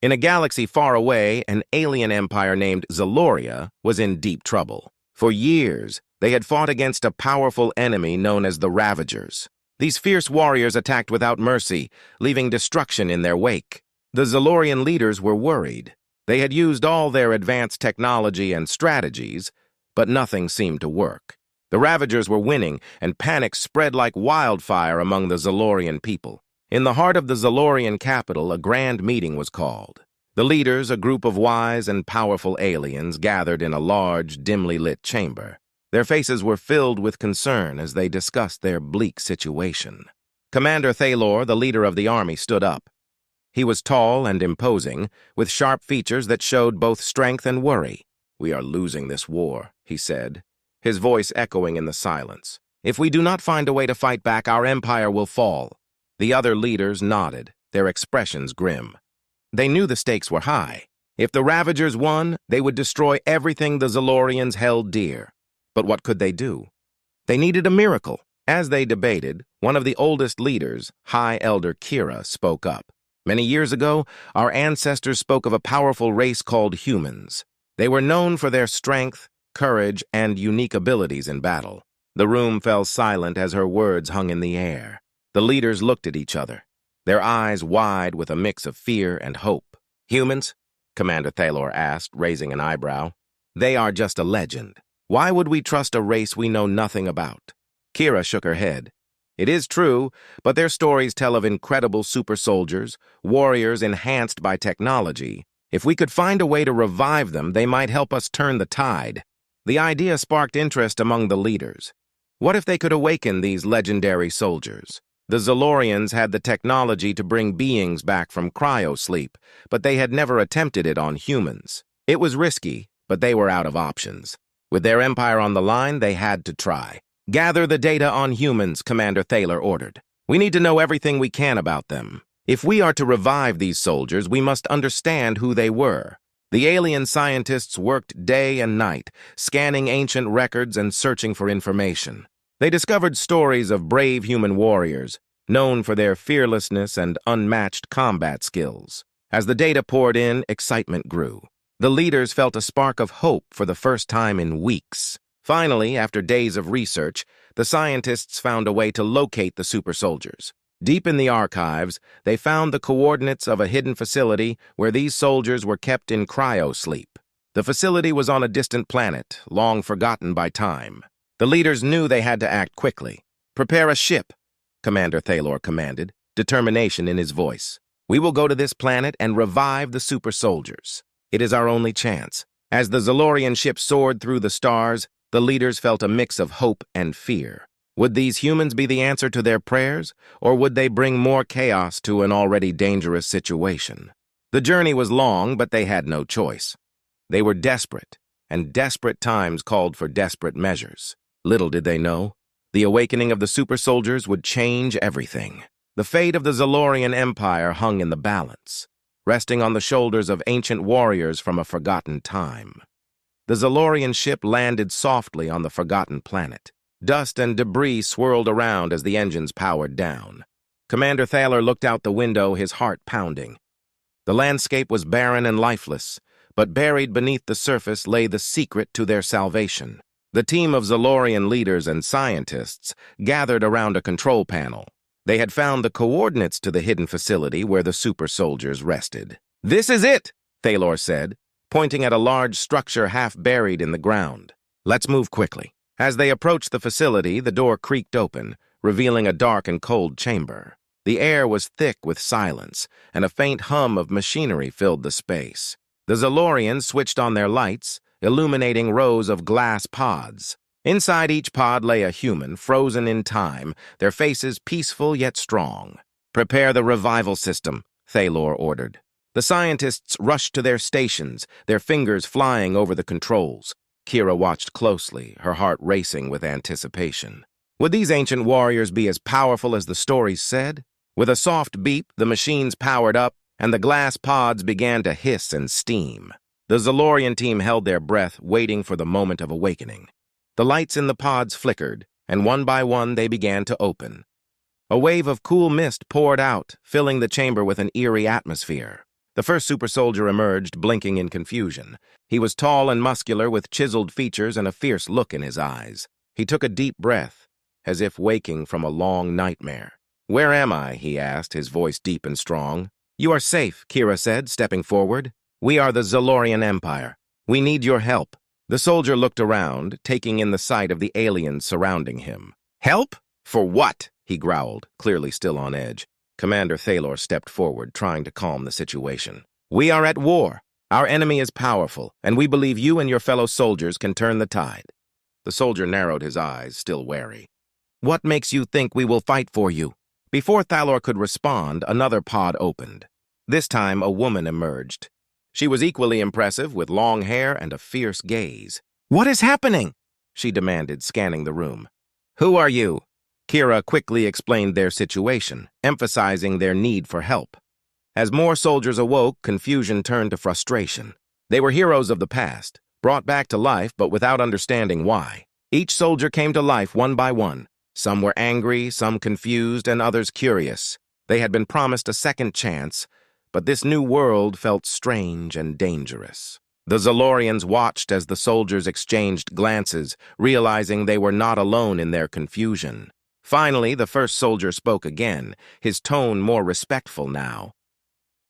In a galaxy far away, an alien empire named Zaloria was in deep trouble. For years, they had fought against a powerful enemy known as the Ravagers. These fierce warriors attacked without mercy, leaving destruction in their wake. The Zalorian leaders were worried. They had used all their advanced technology and strategies, but nothing seemed to work. The Ravagers were winning, and panic spread like wildfire among the Zalorian people. In the heart of the Zalorian capital, a grand meeting was called. The leaders, a group of wise and powerful aliens, gathered in a large, dimly lit chamber. Their faces were filled with concern as they discussed their bleak situation. Commander Thalor, the leader of the army, stood up. He was tall and imposing, with sharp features that showed both strength and worry. "We are losing this war," he said, his voice echoing in the silence. "If we do not find a way to fight back, our empire will fall." The other leaders nodded, their expressions grim. They knew the stakes were high. If the Ravagers won, they would destroy everything the Zalorians held dear. But what could they do? They needed a miracle. As they debated, one of the oldest leaders, High Elder Kira, spoke up. "Many years ago, our ancestors spoke of a powerful race called humans. They were known for their strength, courage, and unique abilities in battle." The room fell silent as her words hung in the air. The leaders looked at each other, their eyes wide with a mix of fear and hope. "Humans?" Commander Thalor asked, raising an eyebrow. "They are just a legend. Why would we trust a race we know nothing about?" Kira shook her head. "It is true, but their stories tell of incredible super soldiers, warriors enhanced by technology. If we could find a way to revive them, they might help us turn the tide." The idea sparked interest among the leaders. What if they could awaken these legendary soldiers? The Zalorians had the technology to bring beings back from cryosleep, but they had never attempted it on humans. It was risky, but they were out of options. With their empire on the line, they had to try. "Gather the data on humans," Commander Thalor ordered. "We need to know everything we can about them. If we are to revive these soldiers, we must understand who they were." The alien scientists worked day and night, scanning ancient records and searching for information. They discovered stories of brave human warriors, known for their fearlessness and unmatched combat skills. As the data poured in, excitement grew. The leaders felt a spark of hope for the first time in weeks. Finally, after days of research, the scientists found a way to locate the super soldiers. Deep in the archives, they found the coordinates of a hidden facility where these soldiers were kept in cryosleep. The facility was on a distant planet, long forgotten by time. The leaders knew they had to act quickly. "Prepare a ship," Commander Thalor commanded, determination in his voice. "We will go to this planet and revive the super soldiers. It is our only chance." As the Zalorian ship soared through the stars, the leaders felt a mix of hope and fear. Would these humans be the answer to their prayers, or would they bring more chaos to an already dangerous situation? The journey was long, but they had no choice. They were desperate, and desperate times called for desperate measures. Little did they know, the awakening of the super soldiers would change everything. The fate of the Zalorian Empire hung in the balance, resting on the shoulders of ancient warriors from a forgotten time. The Zalorian ship landed softly on the forgotten planet. Dust and debris swirled around as the engines powered down. Commander Thalor looked out the window, his heart pounding. The landscape was barren and lifeless, but buried beneath the surface lay the secret to their salvation. The team of Zalorian leaders and scientists gathered around a control panel. They had found the coordinates to the hidden facility where the super soldiers rested. "This is it," Thalor said, pointing at a large structure half buried in the ground. "Let's move quickly." As they approached the facility, the door creaked open, revealing a dark and cold chamber. The air was thick with silence, and a faint hum of machinery filled the space. The Zalorians switched on their lights, illuminating rows of glass pods. Inside each pod lay a human, frozen in time, their faces peaceful yet strong. "Prepare the revival system," Thalor ordered. The scientists rushed to their stations, their fingers flying over the controls. Kira watched closely, her heart racing with anticipation. Would these ancient warriors be as powerful as the stories said? With a soft beep, the machines powered up, and the glass pods began to hiss and steam. The Zalorian team held their breath, waiting for the moment of awakening. The lights in the pods flickered, and one by one they began to open. A wave of cool mist poured out, filling the chamber with an eerie atmosphere. The first super soldier emerged, blinking in confusion. He was tall and muscular, with chiseled features and a fierce look in his eyes. He took a deep breath, as if waking from a long nightmare. "Where am I?" he asked, his voice deep and strong. "You are safe," Kira said, stepping forward. "We are the Zalorian Empire. We need your help." The soldier looked around, taking in the sight of the aliens surrounding him. "Help? For what?" he growled, clearly still on edge. Commander Thalor stepped forward, trying to calm the situation. "We are at war. Our enemy is powerful, and we believe you and your fellow soldiers can turn the tide." The soldier narrowed his eyes, still wary. "What makes you think we will fight for you?" Before Thalor could respond, another pod opened. This time, a woman emerged. She was equally impressive, with long hair and a fierce gaze. "What is happening?" she demanded, scanning the room. "Who are you?" Kira quickly explained their situation, emphasizing their need for help. As more soldiers awoke, confusion turned to frustration. They were heroes of the past, brought back to life but without understanding why. Each soldier came to life one by one. Some were angry, some confused, and others curious. They had been promised a second chance, but this new world felt strange and dangerous. The Zalorians watched as the soldiers exchanged glances, realizing they were not alone in their confusion. Finally, the first soldier spoke again, his tone more respectful now.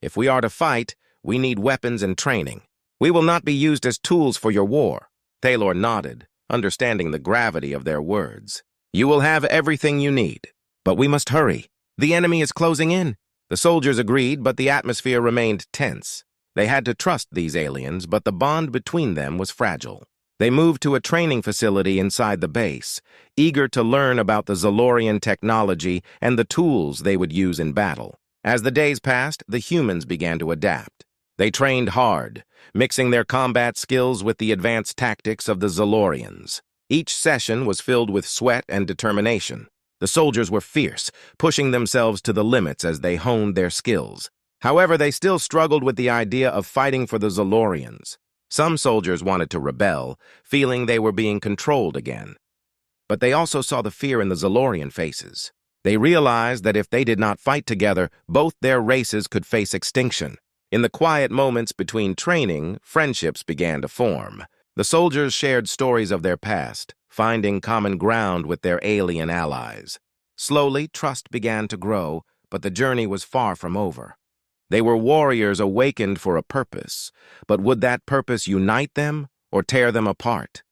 "If we are to fight, we need weapons and training. We will not be used as tools for your war." Thalor nodded, understanding the gravity of their words. "You will have everything you need, but we must hurry. The enemy is closing in." The soldiers agreed, but the atmosphere remained tense. They had to trust these aliens, but the bond between them was fragile. They moved to a training facility inside the base, eager to learn about the Zalorian technology and the tools they would use in battle. As the days passed, the humans began to adapt. They trained hard, mixing their combat skills with the advanced tactics of the Zalorians. Each session was filled with sweat and determination. The soldiers were fierce, pushing themselves to the limits as they honed their skills. However, they still struggled with the idea of fighting for the Zalorians. Some soldiers wanted to rebel, feeling they were being controlled again. But they also saw the fear in the Zalorian faces. They realized that if they did not fight together, both their races could face extinction. In the quiet moments between training, friendships began to form. The soldiers shared stories of their past, finding common ground with their alien allies. Slowly, trust began to grow, but the journey was far from over. They were warriors awakened for a purpose, but would that purpose unite them or tear them apart?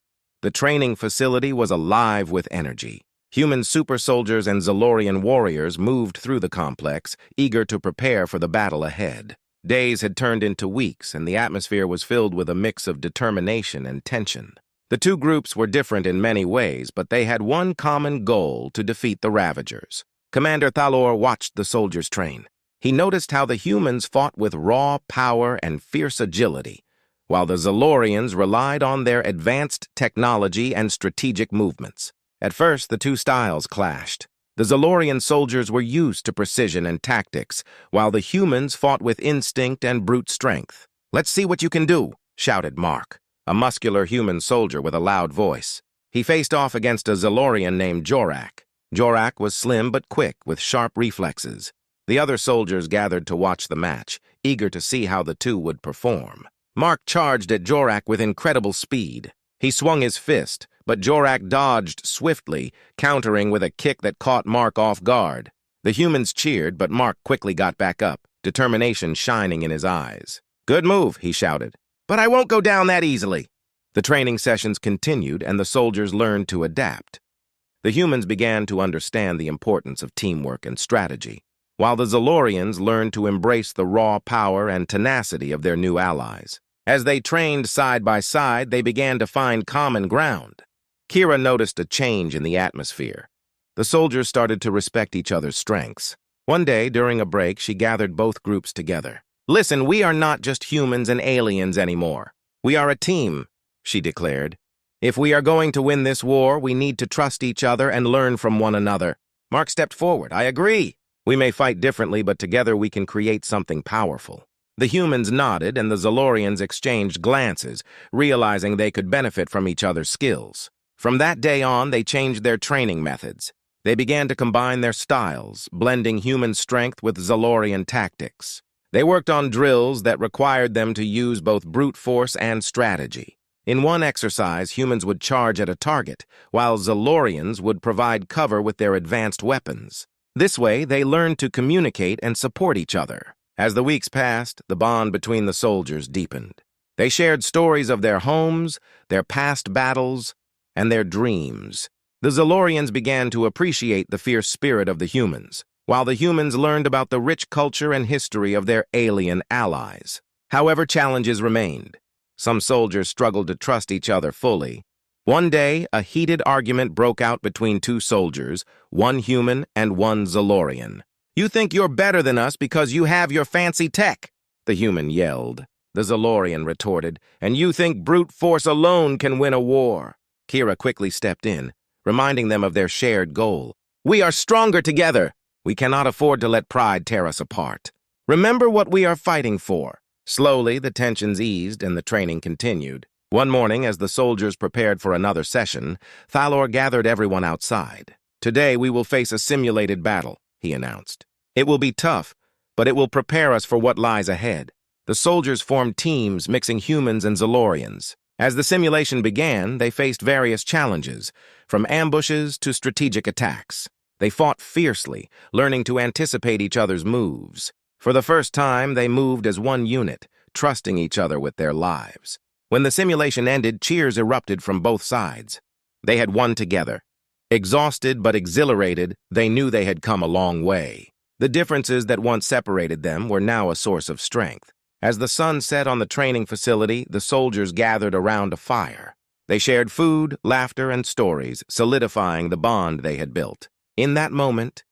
The training facility was alive with energy. Human super soldiers and Zalorian warriors moved through the complex, eager to prepare for the battle ahead. Days had turned into weeks, and the atmosphere was filled with a mix of determination and tension. The two groups were different in many ways, but they had one common goal: to defeat the Ravagers. Commander Thalor watched the soldiers train. He noticed how the humans fought with raw power and fierce agility, while the Zalorians relied on their advanced technology and strategic movements. At first, the two styles clashed. The Zalorian soldiers were used to precision and tactics, while the humans fought with instinct and brute strength. "Let's see what you can do," shouted Mark, a muscular human soldier with a loud voice. He faced off against a Zalorian named Jorak. Jorak was slim but quick, with sharp reflexes. The other soldiers gathered to watch the match, eager to see how the two would perform. Mark charged at Jorak with incredible speed. He swung his fist, but Jorak dodged swiftly, countering with a kick that caught Mark off guard. The humans cheered, but Mark quickly got back up, determination shining in his eyes. "Good move," he shouted. "But I won't go down that easily." The training sessions continued, and the soldiers learned to adapt. The humans began to understand the importance of teamwork and strategy, while the Zalorians learned to embrace the raw power and tenacity of their new allies. As they trained side by side, they began to find common ground. Kira noticed a change in the atmosphere. The soldiers started to respect each other's strengths. One day, during a break, she gathered both groups together. "Listen, we are not just humans and aliens anymore. We are a team," she declared. "If we are going to win this war, we need to trust each other and learn from one another." Mark stepped forward. "I agree. We may fight differently, but together we can create something powerful." The humans nodded, and the Zalorians exchanged glances, realizing they could benefit from each other's skills. From that day on, they changed their training methods. They began to combine their styles, blending human strength with Zalorian tactics. They worked on drills that required them to use both brute force and strategy. In one exercise, humans would charge at a target, while Zalorians would provide cover with their advanced weapons. This way, they learned to communicate and support each other. As the weeks passed, the bond between the soldiers deepened. They shared stories of their homes, their past battles, and their dreams. The Zalorians began to appreciate the fierce spirit of the humans, while the humans learned about the rich culture and history of their alien allies. However, challenges remained. Some soldiers struggled to trust each other fully. One day, a heated argument broke out between two soldiers, one human and one Zalorian. "You think you're better than us because you have your fancy tech," the human yelled. The Zalorian retorted, "And you think brute force alone can win a war." Kira quickly stepped in, reminding them of their shared goal. "We are stronger together. We cannot afford to let pride tear us apart. Remember what we are fighting for." Slowly, the tensions eased and the training continued. One morning, as the soldiers prepared for another session, Thalor gathered everyone outside. "Today, we will face a simulated battle," he announced. "It will be tough, but it will prepare us for what lies ahead." The soldiers formed teams mixing humans and Zalorians. As the simulation began, they faced various challenges, from ambushes to strategic attacks. They fought fiercely, learning to anticipate each other's moves. For the first time, they moved as one unit, trusting each other with their lives. When the simulation ended, cheers erupted from both sides. They had won together. Exhausted but exhilarated, they knew they had come a long way. The differences that once separated them were now a source of strength. As the sun set on the training facility, the soldiers gathered around a fire. They shared food, laughter, and stories, solidifying the bond they had built. In that moment,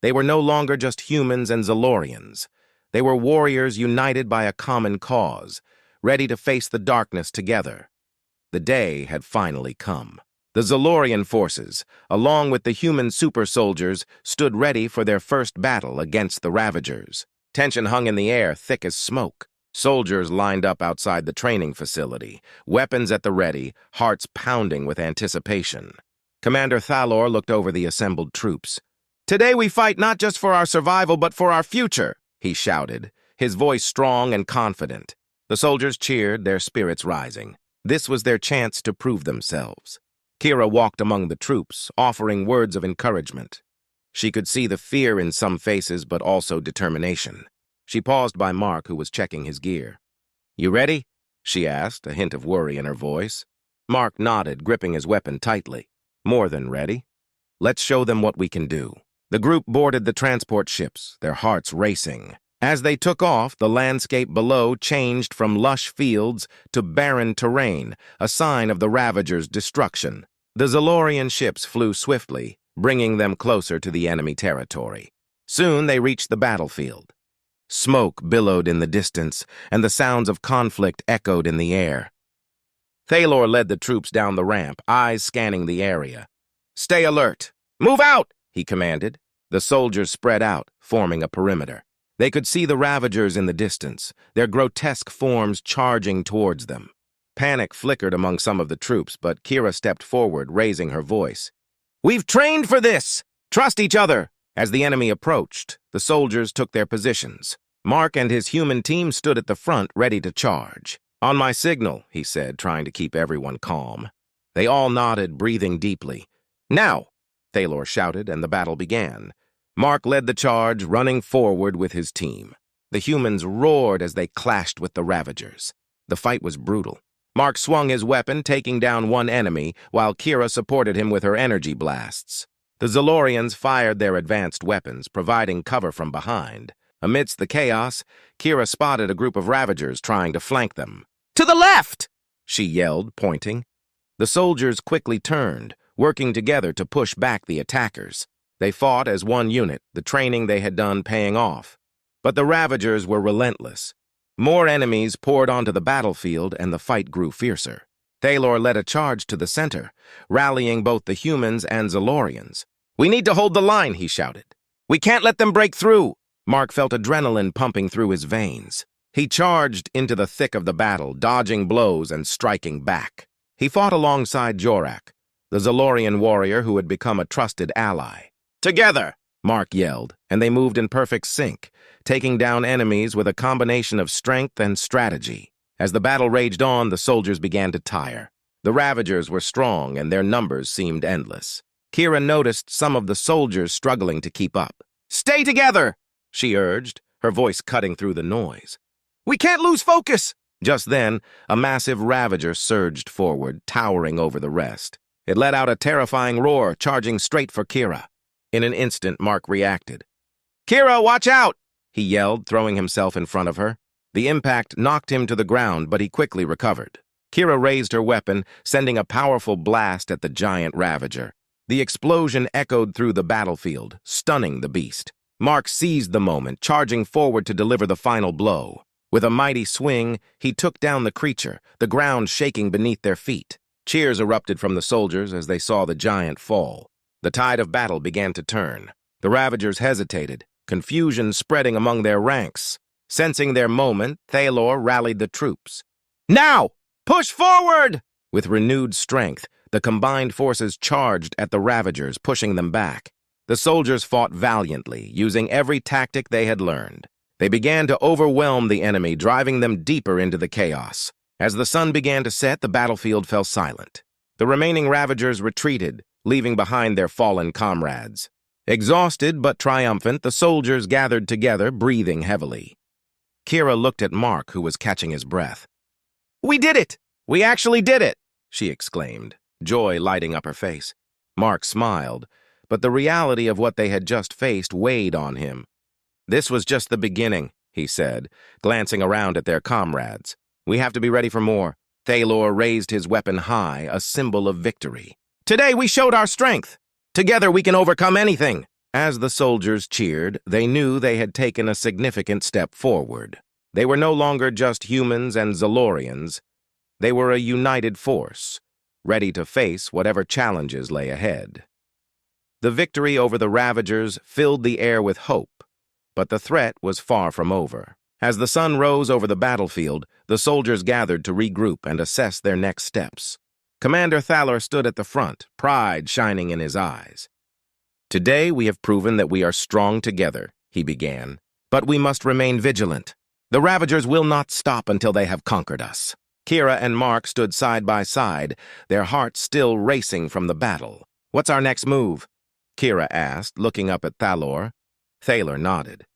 they were no longer just humans and Zalorians. They were warriors united by a common cause, ready to face the darkness together. The day had finally come. The Zalorian forces, along with the human super soldiers, stood ready for their first battle against the Ravagers. Tension hung in the air, thick as smoke. Soldiers lined up outside the training facility, weapons at the ready, hearts pounding with anticipation. Commander Thalor looked over the assembled troops. "Today we fight not just for our survival, but for our future," he shouted, his voice strong and confident. The soldiers cheered, their spirits rising. This was their chance to prove themselves. Kira walked among the troops, offering words of encouragement. She could see the fear in some faces, but also determination. She paused by Mark, who was checking his gear. "You ready?" she asked, a hint of worry in her voice. Mark nodded, gripping his weapon tightly. "More than ready. Let's show them what we can do." The group boarded the transport ships, their hearts racing. As they took off, the landscape below changed from lush fields to barren terrain, a sign of the Ravagers' destruction. The Zalorian ships flew swiftly, bringing them closer to the enemy territory. Soon they reached the battlefield. Smoke billowed in the distance, and the sounds of conflict echoed in the air. Thalor led the troops down the ramp, eyes scanning the area. "Stay alert! Move out!" he commanded. The soldiers spread out, forming a perimeter. They could see the Ravagers in the distance, their grotesque forms charging towards them. Panic flickered among some of the troops, but Kira stepped forward, raising her voice. "We've trained for this! Trust each other!" As the enemy approached, the soldiers took their positions. Mark and his human team stood at the front, ready to charge. "On my signal," he said, trying to keep everyone calm. They all nodded, breathing deeply. "Now!" Thalor shouted, and the battle began. Mark led the charge, running forward with his team. The humans roared as they clashed with the Ravagers. The fight was brutal. Mark swung his weapon, taking down one enemy, while Kira supported him with her energy blasts. The Zalorians fired their advanced weapons, providing cover from behind. Amidst the chaos, Kira spotted a group of Ravagers trying to flank them. "To the left!" she yelled, pointing. The soldiers quickly turned, working together to push back the attackers. They fought as one unit, the training they had done paying off. But the Ravagers were relentless. More enemies poured onto the battlefield, and the fight grew fiercer. Thalor led a charge to the center, rallying both the humans and Zalorians. "We need to hold the line," he shouted. "We can't let them break through." Mark felt adrenaline pumping through his veins. He charged into the thick of the battle, dodging blows and striking back. He fought alongside Jorak, the Zalorian warrior who had become a trusted ally. "Together!" Mark yelled, and they moved in perfect sync, taking down enemies with a combination of strength and strategy. As the battle raged on, the soldiers began to tire. The Ravagers were strong, and their numbers seemed endless. Kira noticed some of the soldiers struggling to keep up. "Stay together!" she urged, her voice cutting through the noise. "We can't lose focus!" Just then, a massive Ravager surged forward, towering over the rest. It let out a terrifying roar, charging straight for Kira. In an instant, Mark reacted. "Kira, watch out!" he yelled, throwing himself in front of her. The impact knocked him to the ground, but he quickly recovered. Kira raised her weapon, sending a powerful blast at the giant Ravager. The explosion echoed through the battlefield, stunning the beast. Mark seized the moment, charging forward to deliver the final blow. With a mighty swing, he took down the creature, the ground shaking beneath their feet. Cheers erupted from the soldiers as they saw the giant fall. The tide of battle began to turn. The Ravagers hesitated, confusion spreading among their ranks. Sensing their moment, Thalor rallied the troops. "Now! Push forward!" With renewed strength, the combined forces charged at the Ravagers, pushing them back. The soldiers fought valiantly, using every tactic they had learned. They began to overwhelm the enemy, driving them deeper into the chaos. As the sun began to set, the battlefield fell silent. The remaining Ravagers retreated, leaving behind their fallen comrades. Exhausted but triumphant, the soldiers gathered together, breathing heavily. Kira looked at Mark, who was catching his breath. "We did it! We actually did it!" she exclaimed, joy lighting up her face. Mark smiled, but the reality of what they had just faced weighed on him. "This was just the beginning," he said, glancing around at their comrades. "We have to be ready for more." Thalor raised his weapon high, a symbol of victory. "Today we showed our strength. Together we can overcome anything." As the soldiers cheered, they knew they had taken a significant step forward. They were no longer just humans and Zalorians. They were a united force, ready to face whatever challenges lay ahead. The victory over the Ravagers filled the air with hope, but the threat was far from over. As the sun rose over the battlefield, the soldiers gathered to regroup and assess their next steps. Commander Thalor stood at the front, pride shining in his eyes. "Today we have proven that we are strong together," he began, "but we must remain vigilant. The Ravagers will not stop until they have conquered us." Kira and Mark stood side by side, their hearts still racing from the battle. "What's our next move?" Kira asked, looking up at Thalor. Thalor nodded.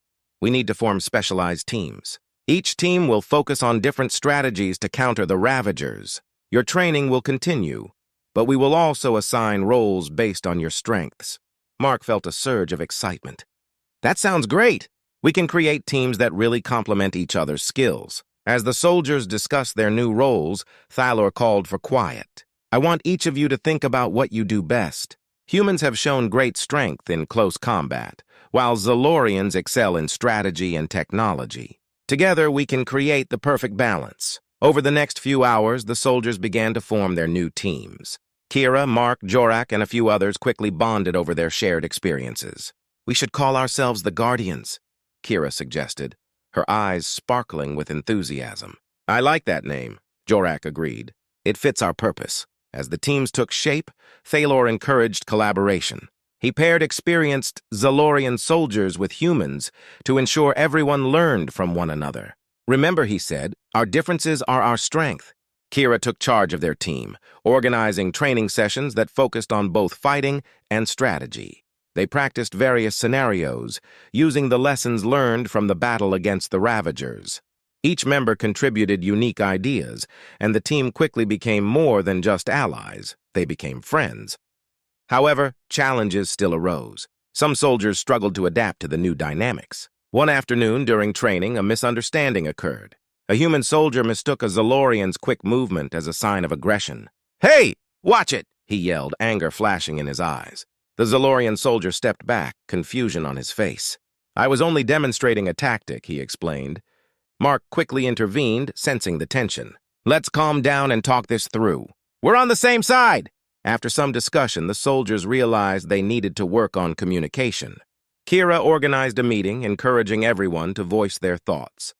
"We need to form specialized teams. Each team will focus on different strategies to counter the Ravagers. Your training will continue, but we will also assign roles based on your strengths." Mark felt a surge of excitement. "That sounds great! We can create teams that really complement each other's skills." As the soldiers discussed their new roles, Thalor called for quiet. "I want each of you to think about what you do best. Humans have shown great strength in close combat, while Zalorians excel in strategy and technology. Together, we can create the perfect balance." Over the next few hours, the soldiers began to form their new teams. Kira, Mark, Jorak, and a few others quickly bonded over their shared experiences. "We should call ourselves the Guardians," Kira suggested, her eyes sparkling with enthusiasm. "I like that name," Jorak agreed. "It fits our purpose." As the teams took shape, Thalor encouraged collaboration. He paired experienced Zalorian soldiers with humans to ensure everyone learned from one another. "Remember," he said, "our differences are our strength." Kira took charge of their team, organizing training sessions that focused on both fighting and strategy. They practiced various scenarios, using the lessons learned from the battle against the Ravagers. Each member contributed unique ideas, and the team quickly became more than just allies. They became friends. However, challenges still arose. Some soldiers struggled to adapt to the new dynamics. One afternoon during training, a misunderstanding occurred. A human soldier mistook a Zalorian's quick movement as a sign of aggression. "Hey, watch it!" he yelled, anger flashing in his eyes. The Zalorian soldier stepped back, confusion on his face. "I was only demonstrating a tactic," he explained. Mark quickly intervened, sensing the tension. "Let's calm down and talk this through. We're on the same side!" After some discussion, the soldiers realized they needed to work on communication. Kira organized a meeting, encouraging everyone to voice their thoughts.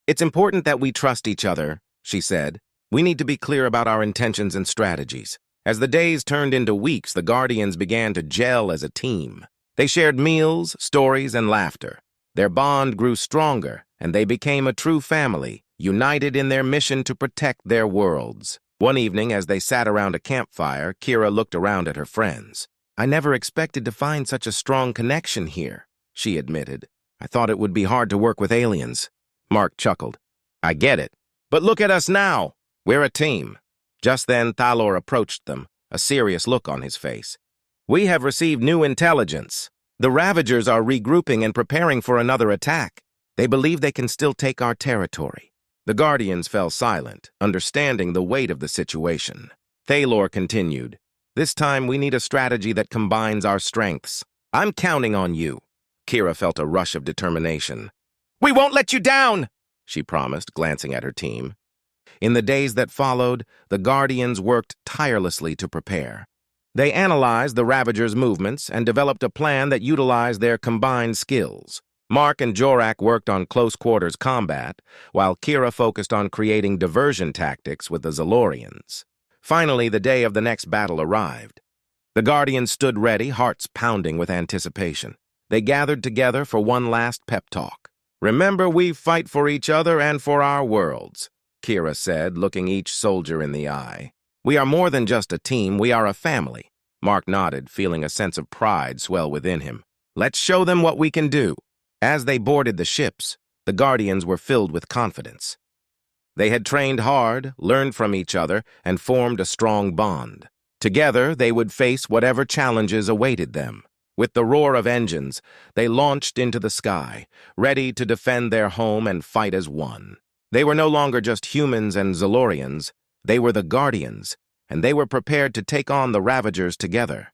"It's important that we trust each other," she said. "We need to be clear about our intentions and strategies." As the days turned into weeks, the Guardians began to gel as a team. They shared meals, stories, and laughter. Their bond grew stronger, and they became a true family, united in their mission to protect their worlds. One evening, as they sat around a campfire, Kira looked around at her friends. "I never expected to find such a strong connection here," she admitted. "I thought it would be hard to work with aliens." Mark chuckled. "I get it. But look at us now. We're a team." Just then, Thalor approached them, a serious look on his face. "We have received new intelligence. The Ravagers are regrouping and preparing for another attack. They believe they can still take our territory." The Guardians fell silent, understanding the weight of the situation. Thalor continued, "This time we need a strategy that combines our strengths. I'm counting on you." Kira felt a rush of determination. "We won't let you down," she promised, glancing at her team. In the days that followed, the Guardians worked tirelessly to prepare. They analyzed the Ravagers' movements and developed a plan that utilized their combined skills. Mark and Jorak worked on close-quarters combat, while Kira focused on creating diversion tactics with the Zalorians. Finally, the day of the next battle arrived. The Guardians stood ready, hearts pounding with anticipation. They gathered together for one last pep talk. "Remember, we fight for each other and for our worlds," Kira said, looking each soldier in the eye. "We are more than just a team, we are a family." Mark nodded, feeling a sense of pride swell within him. "Let's show them what we can do." As they boarded the ships, the Guardians were filled with confidence. They had trained hard, learned from each other, and formed a strong bond. Together, they would face whatever challenges awaited them. With the roar of engines, they launched into the sky, ready to defend their home and fight as one. They were no longer just humans and Zalorians. They were the Guardians, and they were prepared to take on the Ravagers together.